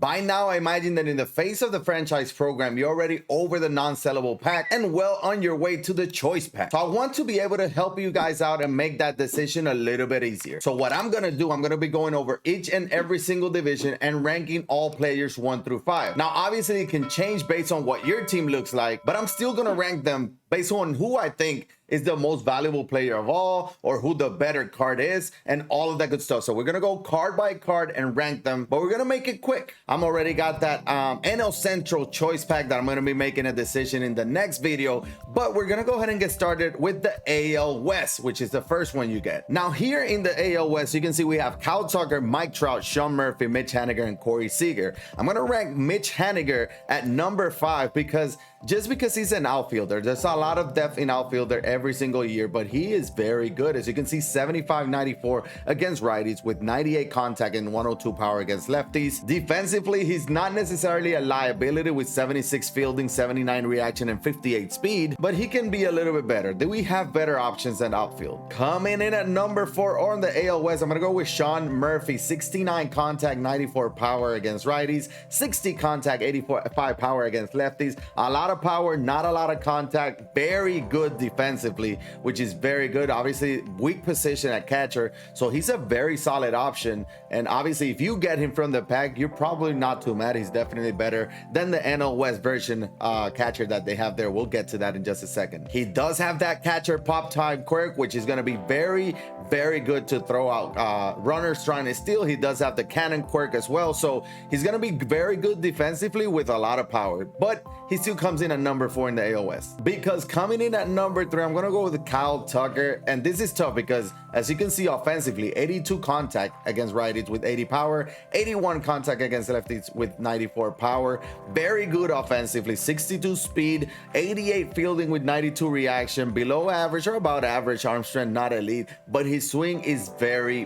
By now, I imagine that in the face of the franchise program, you're already over the non-sellable pack and well on your way to the choice pack. So I want to be able to help you guys out and make that decision a little bit easier. So what I'm gonna do, I'm gonna be going over each and every single division and ranking all players 1 through 5. Now, obviously it can change based on what your team looks like, but I'm still gonna rank them based on who I think is the most valuable player of all, or who the better card is, and all of that good stuff. So we're gonna go card by card and rank them, but we're gonna make it quick. I'm already got that NL Central choice pack that I'm gonna be making a decision in the next video, but we're gonna go ahead and get started with the AL West, which is the first one you get. Now here in the AL West, you can see we have Kyle Tucker, Mike Trout, Sean Murphy, Mitch Haniger, and Corey Seager. I'm gonna rank Mitch Haniger at number 5 because he's an outfielder. There's a lot of depth in outfielder every single year, but he is very good. As you can see, 75-94 against righties with 98 contact and 102 power against lefties. Defensively, he's not necessarily a liability with 76 fielding, 79 reaction, and 58 speed, but he can be a little bit better. Do we have better options than outfield? Coming in at number 4 on the AL West, I'm gonna go with Sean Murphy, 69 contact, 94 power against righties, 60 contact, 85 power against lefties. A lot of power, not a lot of contact, very good defensively, which is very good. Obviously weak position at catcher, so he's a very solid option. And obviously if you get him from the pack, you're probably not too mad. He's definitely better than the NL West version catcher that they have there. We'll get to that in just a second. He does have that catcher pop time quirk, which is going to be very good to throw out runners trying to steal. He does have the cannon quirk as well, so he's going to be very good defensively with a lot of power, but he still comes in at number 4 in the AL West. Because coming in at number 3, I'm gonna go with Kyle Tucker, and this is tough because as you can see offensively, 82 contact against righties with 80 power, 81 contact against lefties with 94 power. Very good offensively, 62 speed, 88 fielding with 92 reaction, below average or about average arm strength, not elite, but his swing is very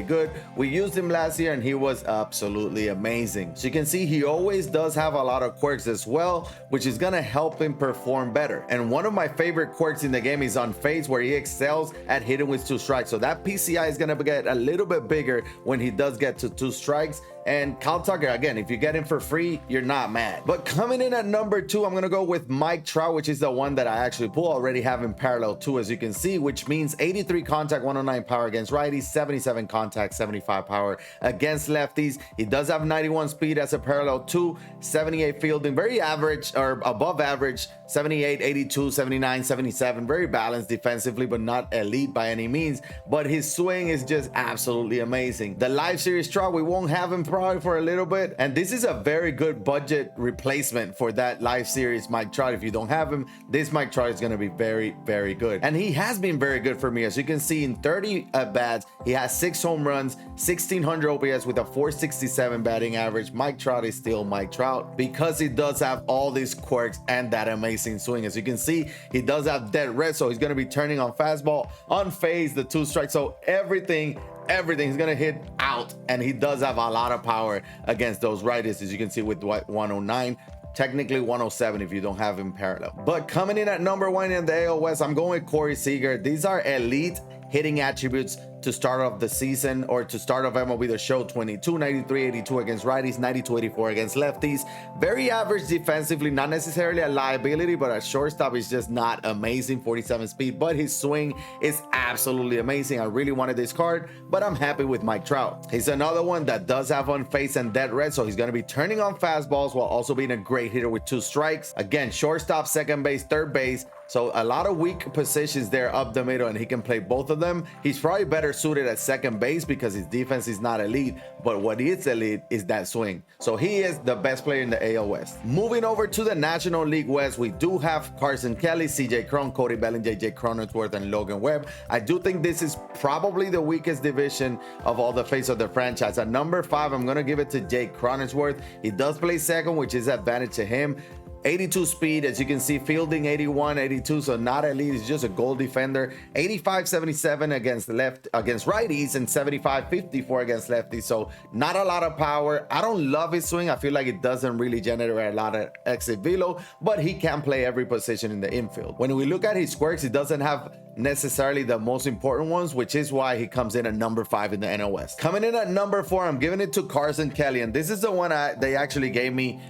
good. We used him last year and he was absolutely amazing. So you can see he always does have a lot of quirks as well, which is gonna help him perform better. And one of my favorite quirks in the game is on phase, where he excels at hitting with 2 strikes. So that PCI is gonna get a little bit bigger when he does get to 2 strikes. And Kyle Tucker, again, if you get him for free, you're not mad. But coming in at number 2, I'm gonna go with Mike Trout, which is the one that I actually pull. Already have him parallel 2, as you can see, which means 83 contact, 109 power against righties, 77 contact, 75 power against lefties. He does have 91 speed as a parallel 2, 78 fielding, very average or above average, 78, 82, 79, 77, very balanced defensively, but not elite by any means. But his swing is just absolutely amazing. The live series Trout, we won't have him probably for a little bit, and this is a very good budget replacement for that live series Mike Trout. If you don't have him, this Mike Trout is going to be very good, and he has been very good for me. As you can see, in 30 at bats, he has 6 home runs, 1600 OPS with a 467 batting average. Mike Trout is still Mike Trout because he does have all these quirks and that amazing swing. As you can see, he does have dead red, so he's going to be turning on fastball, on phase, the 2 strikes, so everything he's gonna hit out, and he does have a lot of power against those righties, as you can see with 109, technically 107 if you don't have him parallel. But coming in at number 1 in the AL West, I'm going with Corey Seager. These are elite hitting attributes to start off the season, or to start off MLB The Show. 22, 93, 82 against righties, 92, 84 against lefties. Very average defensively, not necessarily a liability, but at shortstop is just not amazing. 47 speed, but his swing is absolutely amazing. I really wanted this card, but I'm happy with Mike Trout. He's another one that does have on face and dead red, so he's going to be turning on fastballs while also being a great hitter with 2 strikes. Again, shortstop, second base, third base, so a lot of weak positions there up the middle, and he can play both of them. He's probably better suited at second base because his defense is not elite, but what is elite is that swing. So he is the best player in the AL West. Moving over to the National League West, we do have Carson Kelly, CJ Cron, Cody Bellinger, JJ Cronenworth, and Logan Webb. I do think this is probably the weakest division of all the face of the franchise. At number 5, I'm going to give it to Jake Cronenworth. He does play second, which is advantage to him. 82 speed, as you can see, fielding 81, 82, so not elite. He's just a goal defender. 85, 77 against righties, and 75, 54 against lefties. So not a lot of power. I don't love his swing. I feel like it doesn't really generate a lot of exit velo, but he can play every position in the infield. When we look at his quirks, he doesn't have necessarily the most important ones, which is why he comes in at number 5 in the NL West. Coming in at number 4, I'm giving it to Carson Kelly, and this is the one they actually gave me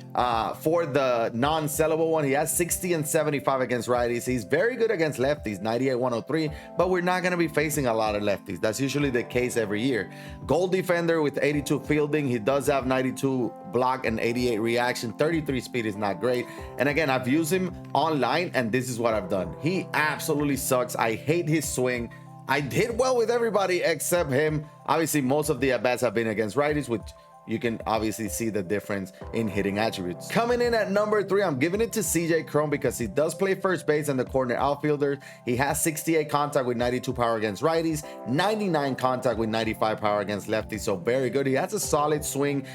for the non-sellable one. He has 60 and 75 against righties. He's very good against lefties, 98, 103, but we're not going to be facing a lot of lefties. That's usually the case every year. Goal defender with 82 fielding. He does have 92 block and 88 reaction. 33 speed is not great. And again, I've used him online, and this is what I've done. He absolutely sucks. I hate his swing. I did well with everybody except him. Obviously, most of the at-bats have been against righties, which you can obviously see the difference in hitting attributes. Coming in at number 3, I'm giving it to CJ Cron because he does play first base and the corner outfielder. He has 68 contact with 92 power against righties, 99 contact with 95 power against lefties, so very good. He has a solid swing.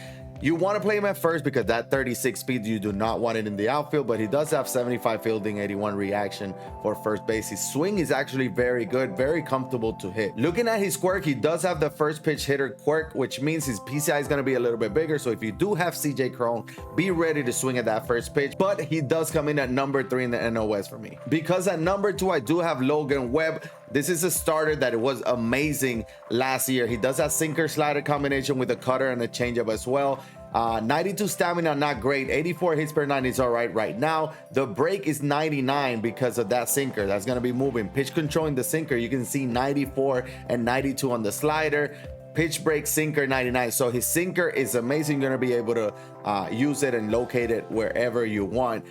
You want to play him at first because that 36 speed, you do not want it in the outfield, but he does have 75 fielding, 81 reaction for first base. His swing is actually very good, very comfortable to hit. Looking at his quirk, he does have the first pitch hitter quirk, which means his PCI is going to be a little bit bigger. So if you do have CJ Cron, be ready to swing at that first pitch, but he does come in at number 3 in the NL West for me. Because at number 2, I do have Logan Webb. This is a starter that was amazing last year. He does have sinker slider combination with a cutter and a changeup as well. 92 stamina, not great. 84 hits per 9 is all right now. The break is 99 because of that sinker. That's going to be moving. Pitch control in the sinker, you can see 94 and 92 on the slider. Pitch break, sinker, 99. So his sinker is amazing. You're going to be able to use it and locate it wherever you want.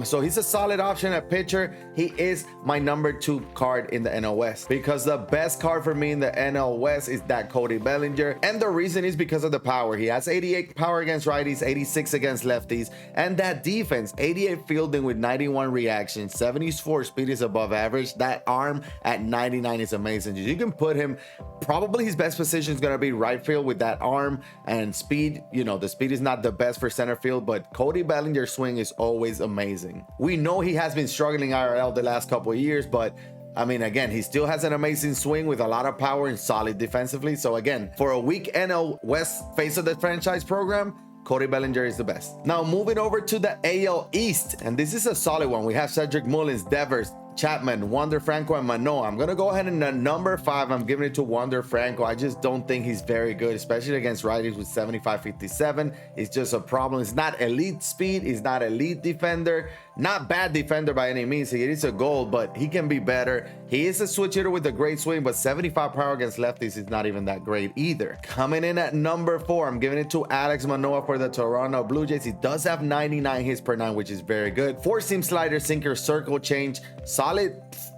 So he's a solid option at pitcher. He is my number 2 card in the NL West because the best card for me in the NL West is that Cody Bellinger. And the reason is because of the power. He has 88 power against righties, 86 against lefties. And that defense, 88 fielding with 91 reaction, 74 speed is above average. That arm at 99 is amazing. You can put him, probably his best position is going to be right field with that arm and speed. You know, the speed is not the best for center field, but Cody Bellinger's swing is always amazing. We know he has been struggling IRL the last couple of years, but I mean, again, he still has an amazing swing with a lot of power and solid defensively. So again, for a weak NL West face of the franchise program, Cody Bellinger is the best. Now moving over to the AL East, and this is a solid one. We have Cedric Mullins, Devers, Chapman, Wander Franco, and Manoah. I'm gonna go ahead and number 5, I'm giving it to Wander Franco. I just don't think he's very good, especially against righties with 75, 57. It's just a problem. It's not elite speed, he's not elite defender, not bad defender by any means. He is a goal, but he can be better. He is a switch hitter with a great swing, but 75 power against lefties is not even that great either. Coming in at number 4, I'm giving it to Alex Manoah for the Toronto Blue Jays. He does have 99 hits per 9, which is very good. 4-seam slider, sinker, circle change, solid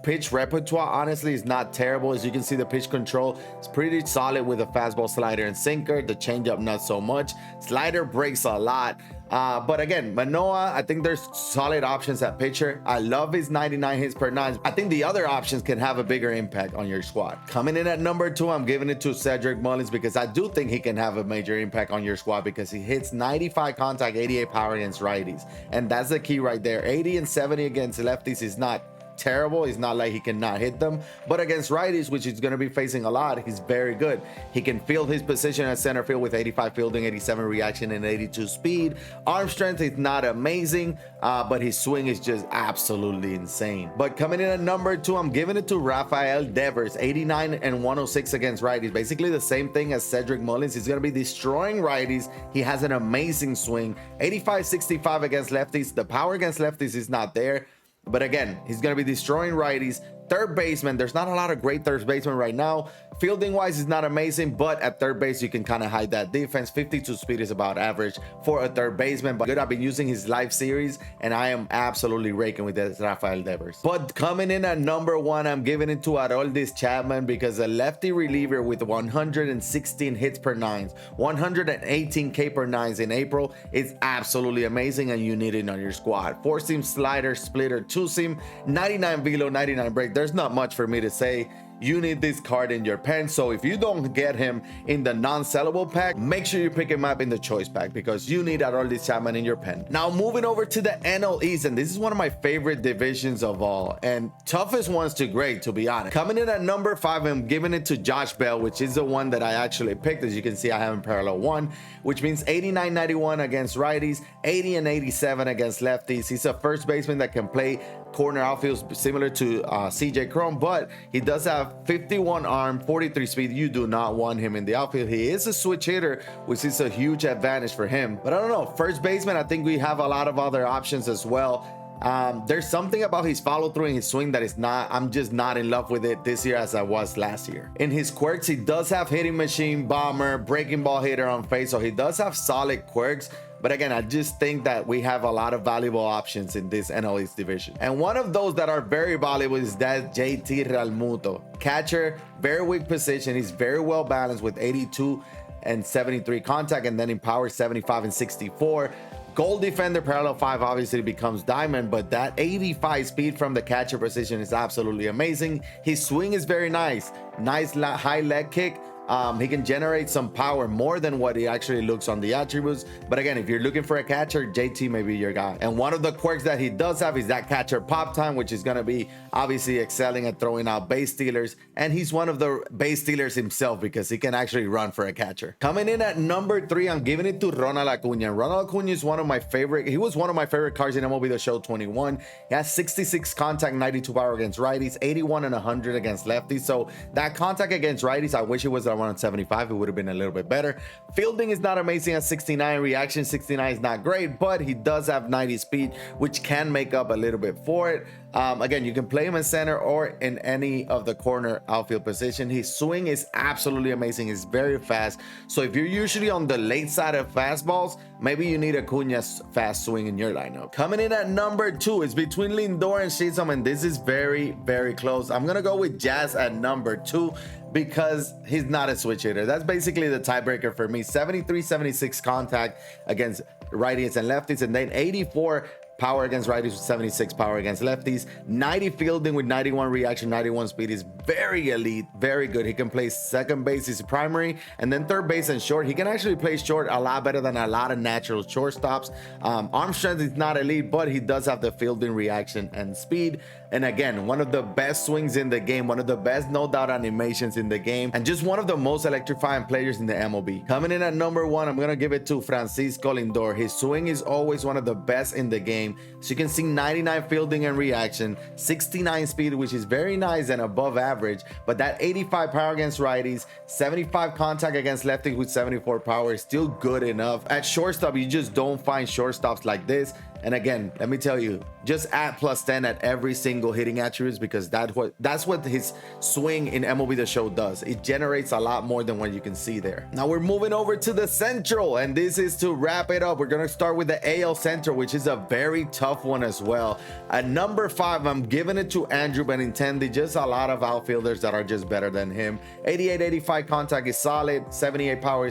pitch repertoire. Honestly, is not terrible. As you can see, the pitch control is pretty solid with a fastball, slider, and sinker. The changeup, not so much. Slider breaks a lot. But again, Manoah, I think there's solid options at pitcher. I love his 99 hits per 9. I think the other options can have a bigger impact on your squad. Coming in at number 2, I'm giving it to Cedric Mullins because I do think he can have a major impact on your squad because he hits 95 contact, 88 power against righties. And that's the key right there. 80 and 70 against lefties is not terrible. It's not like he cannot hit them, but against righties, which he's going to be facing a lot, he's very good. He can field his position at center field with 85 fielding, 87 reaction, and 82 speed. Arm strength is not amazing, but his swing is just absolutely insane. But coming in at number 2, I'm giving it to Rafael Devers, 89 and 106 against righties. Basically the same thing as Cedric Mullins. He's going to be destroying righties. He has an amazing swing, 85, 65 against lefties. The power against lefties is not there. But again, he's going to be destroying righties. Third baseman, there's not a lot of great third basemen right now. Fielding wise is not amazing, but at third base you can kind of hide that defense. 52 speed is about average for a third baseman, but good. I've been using his live series and I am absolutely raking with this Rafael Devers. But coming in at number 1, I'm giving it to Aroldis Chapman because a lefty reliever with 116 hits per 9s, 118 K per 9s in April is absolutely amazing, and you need it on your squad. 4-seam slider, splitter, 2-seam, 99 velo, 99 break. There's not much for me to say. you need this card in your pen. So if you don't get him in the non-sellable pack, make sure you pick him up in the choice pack because you need Untitled Chapter in your pen. Now moving over to the NL East, and this is one of my favorite divisions of all and toughest ones to grade, to be honest. Coming in at number 5, I'm giving it to Josh Bell, which is the one that I actually picked. As you can see, I have him parallel 1, which means 89-91 against righties, 80 and 87 against lefties. He's a first baseman that can play corner outfield similar to CJ Cron, but he does have 51 arm, 43 speed. You do not want him in the outfield. He is a switch hitter, which is a huge advantage for him. But I don't know, first baseman, I think we have a lot of other options as well. There's something about his follow through and his swing that is not, I'm just not in love with it this year as I was last year. In his quirks, he does have hitting machine, bomber, breaking ball hitter on face, so he does have solid quirks. But again, I just think that we have a lot of valuable options in this NL East division. And one of those that are very valuable is that JT Realmuto. Catcher, very weak position. He's very well balanced with 82 and 73 contact, and then in power 75 and 64. Gold defender, parallel 5 obviously becomes diamond, but that 85 speed from the catcher position is absolutely amazing. His swing is very nice. Nice high leg kick. He can generate some power more than what he actually looks on the attributes. But again, if you're looking for a catcher, JT may be your guy. And one of the quirks that he does have is that catcher pop time, which is going to be obviously excelling at throwing out base stealers. And he's one of the base stealers himself because he can actually run for a catcher. Coming in at number 3, I'm giving it to Ronald Acuna. Ronald Acuna is one of my favorite. He was one of my favorite cards in MLB The Show 21. He has 66 contact, 92 power against righties, 81 and 100 against lefties. So that contact against righties, I wish it was around 75. It would have been a little bit better. Fielding is not amazing at 69. Reaction 69 is not great, but he does have 90 speed, which can make up a little bit for it. Again, you can play him in center or in any of the corner outfield position. His swing is absolutely amazing. He's very fast. So if you're usually on the late side of fastballs, maybe you need Acuna's fast swing in your lineup. Coming in at number 2 is between Lindor and Chisholm, and this is very, very close. I'm gonna go with Jazz at number 2 because he's not a switch hitter. That's basically the tiebreaker for me. 73, 76 contact against righties and lefties, and then 84 power against righties with 76 power against lefties. 90 fielding with 91 reaction, 91 speed is very elite, very good. He can play second base, his primary, and then third base and short. He can actually play short a lot better than a lot of natural shortstops. Arm strength is not elite, but he does have the fielding reaction and speed. And again, one of the best swings in the game, one of the best no doubt animations in the game, and just one of the most electrifying players in the MLB. Coming in at number 1, I'm gonna give it to Francisco Lindor. His swing is always one of the best in the game. So you can see 99 fielding and reaction, 69 speed, which is very nice and above average, but that 85 power against righties, 75 contact against lefties with 74 power is still good enough. At shortstop, you just don't find shortstops like this. And again, let me tell you, just add +10 at every single hitting attributes because that's what his swing in MLB The Show does. It generates a lot more than what you can see there. Now we're moving over to the Central, and this is to wrap it up. We're gonna start with the AL Central, which is a very tough one as well. At number 5, I'm giving it to Andrew Benintendi. Just a lot of outfielders that are just better than him. 88, 85 contact is solid. 78 power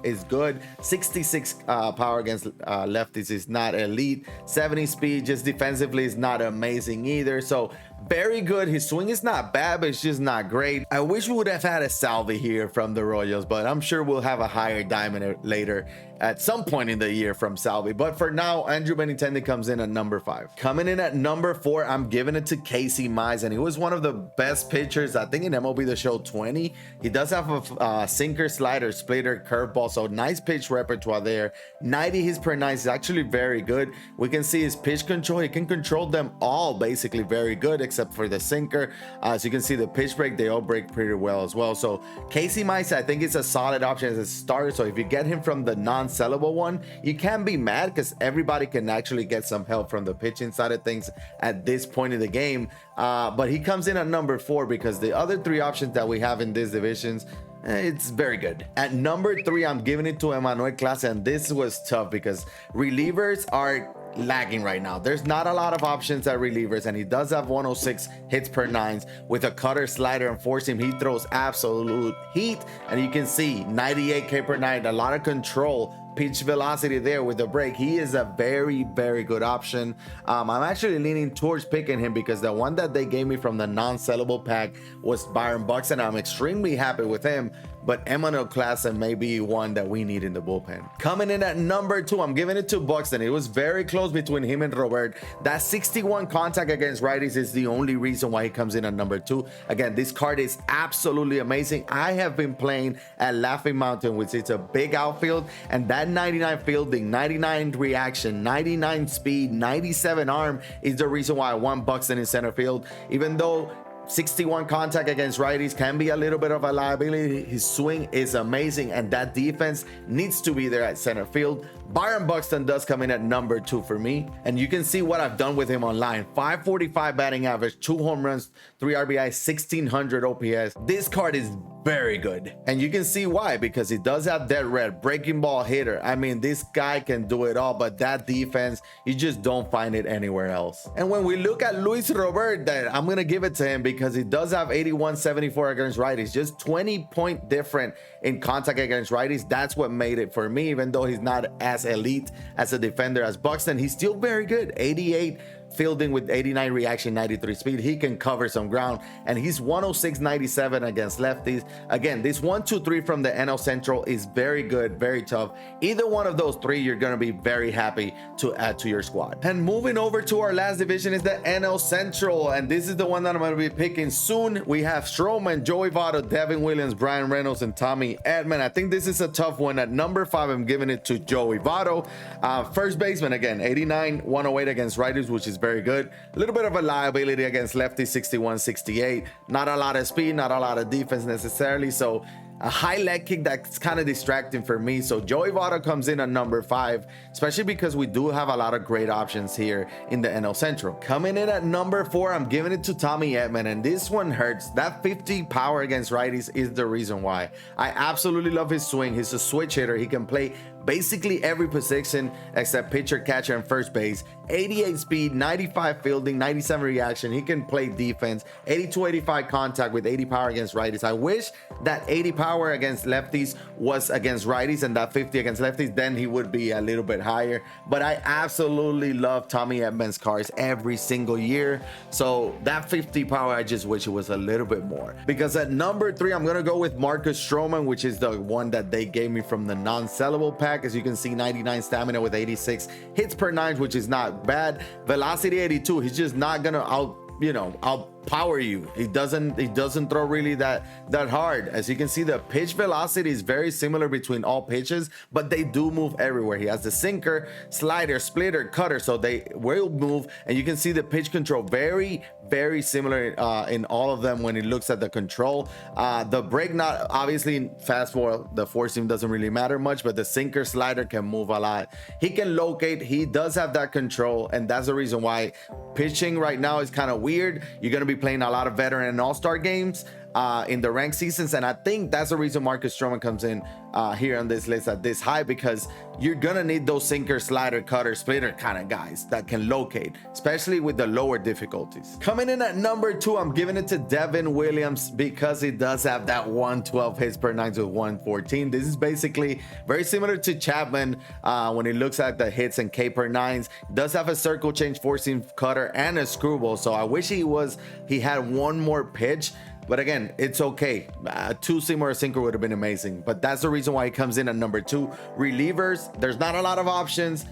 is good. 66 power against lefties is not elite. 70 speed just defensively is not amazing either. So very good. His swing is not bad, but it's just not great. I wish we would have had a Salvi here from the Royals, but I'm sure we'll have a higher diamond later at some point in the year from Salvi. But for now, Andrew Benintendi comes in at number 5. Coming in at number 4, I'm giving it to Casey Mize, and he was one of the best pitchers, I think, in MLB The Show 20. He does have a sinker, slider, splitter, curveball, so nice pitch repertoire there. 90 hits per 9 is actually very good. We can see his pitch control. He can control them all basically very good, except for the sinker. So you can see the pitch break, they all break pretty well as well. So Casey Mize, I think it's a solid option as a starter. So if you get him from the non-sellable one, you can't be mad because everybody can actually get some help from the pitching side of things at this point in the game. But he comes in at number 4 because the other 3 options that we have in these divisions, it's very good. At number 3, I'm giving it to Emmanuel Clase, and this was tough because relievers are lagging right now. There's not a lot of options at relievers, and he does have 106 hits per 9s with a cutter, slider, and four seam. He throws absolute heat, and you can see 98 K per 9, a lot of control pitch velocity there with the break. He is a very, very good option. I'm actually leaning towards picking him because the one that they gave me from the non-sellable pack was Byron Buxton. I'm extremely happy with him, but Emmanuel Klassen may be one that we need in the bullpen. Coming in at number 2, I'm giving it to Buxton. It was very close between him and Robert. That 61 contact against righties is the only reason why he comes in at number 2. Again, this card is absolutely amazing. I have been playing at Laughing Mountain, which is a big outfield, and that 99 fielding, 99 reaction, 99 speed, 97 arm is the reason why I want Buxton in center field. Even though 61 contact against righties can be a little bit of a liability, his swing is amazing, and that defense needs to be there at center field. Byron Buxton does come in at number 2 for me, and you can see what I've done with him online. 545 batting average, 2 home runs, 3 RBI, 1600 OPS. This card is very good, and you can see why, because he does have dead red, breaking ball hitter. I mean, this guy can do it all, but that defense, you just don't find it anywhere else. And when we look at Luis Robert, that I'm gonna give it to him because he does have 81-74 against righties, just 20-point different in contact against righties. That's what made it for me. Even though he's not as elite as a defender as Buxton, he's still very good. 88 fielding with 89 reaction, 93 speed. He can cover some ground, and he's 106-97 against lefties. Again, this 1-2-3 from the NL Central is very good, very tough. Either one of those 3, you're going to be very happy to add to your squad. And moving over to our last division is the NL Central, and this is the one that I'm going to be picking soon. We have Strowman, Joey Votto, Devin Williams, Brian Reynolds, and Tommy Edmund. I think this is a tough one. At number 5, I'm giving it to Joey Votto. First baseman, again, 89-108 against righties, which is very good. A little bit of a liability against lefties, 61-68. Not a lot of speed, not a lot of defense necessarily, so a high leg kick that's kind of distracting for me. So Joey Votto comes in at number 5, especially because we do have a lot of great options here in the NL Central. Coming in at number 4, I'm giving it to Tommy Edmund, and this one hurts. That 50 power against righties is the reason why. I absolutely love his swing. He's a switch hitter. He can play basically every position except pitcher, catcher, and first base. 88 speed, 95 fielding, 97 reaction. He can play defense. 82-85 contact with 80 power against righties. I wish that 80 power against lefties was against righties and that 50 against lefties, then he would be a little bit higher. But I absolutely love Tommy Edmund's cards every single year. So that 50 power, I just wish it was a little bit more. Because at number 3, I'm gonna go with Marcus Stroman, which is the one that they gave me from the non-sellable pack. As you can see, 99 stamina with 86 hits per 9, which is not bad. Velocity 82. He's just not gonna outpower you. He doesn't throw really that hard. As you can see, the pitch velocity is very similar between all pitches, but they do move everywhere. He has the sinker, slider, splitter, cutter, so they will move, and you can see the pitch control very similar in all of them when it looks at the control. The break, not obviously fastball, the four seam doesn't really matter much, but the sinker, slider can move a lot. He can locate. He does have that control, and that's the reason why pitching right now is kind of weird. You're going to be playing a lot of veteran and all-star games in the ranked seasons, and I think that's the reason Marcus Stroman comes in here on this list at this high, because you're gonna need those sinker, slider, cutter, splitter kind of guys that can locate, especially with the lower difficulties. Coming in at number 2, I'm giving it to Devin Williams because he does have that 112 hits per 9 with 114. This is basically very similar to Chapman when he looks at the hits and K per 9s. Does have a circle change, four seam cutter, and a screwball. So I wish he had one more pitch. But again, it's okay. A two-seam or a sinker would have been amazing. But that's the reason why he comes in at number 2. Relievers, there's not a lot of options.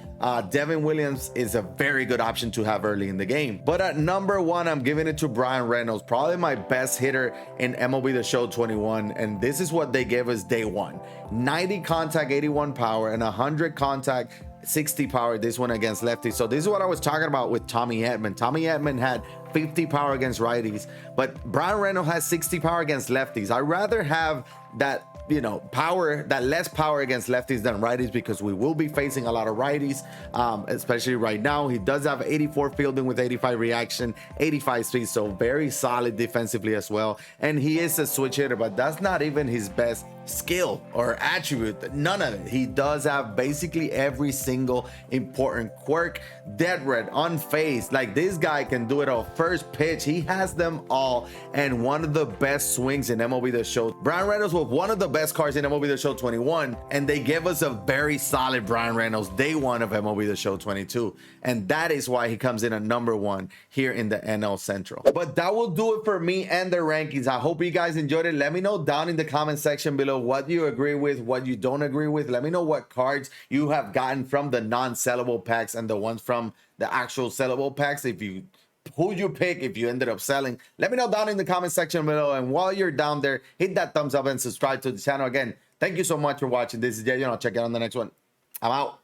Devin Williams is a very good option to have early in the game. But at number 1, I'm giving it to Brian Reynolds, probably my best hitter in MLB The Show 21. And this is what they gave us day 1. 90 contact, 81 power, and 100 contact, 60 power, this one against lefties. So this is what I was talking about with Tommy Edmund. Tommy Edmund had 50 power against righties, but Brian Reynolds has 60 power against lefties. I'd rather have that, power, that less power against lefties than righties, because we will be facing a lot of righties, especially right now. He does have 84 fielding with 85 reaction, 85 speed, so very solid defensively as well. And he is a switch hitter, but that's not even his best skill or attribute. None of it. He does have basically every single important quirk. Dead red, unfazed. Like, this guy can do it all. First first pitch. He has them all, and one of the best swings in MLB The Show. Brian Reynolds with one of the best cards in MLB The Show 21, and they give us a very solid Brian Reynolds day one of MLB The Show 22, and that is why he comes in at number 1 here in the NL Central. But that will do it for me and the rankings. I hope you guys enjoyed it. Let me know down in the comment section below what you agree with, what you don't agree with. Let me know what cards you have gotten from the non-sellable packs and the ones from the actual sellable packs. Who you pick, if you ended up selling, let me know down in the comment section below. And while you're down there, hit that thumbs up and subscribe to the channel. Again, thank you so much for watching. This is YeYo. I'll check you out on the next one. I'm out.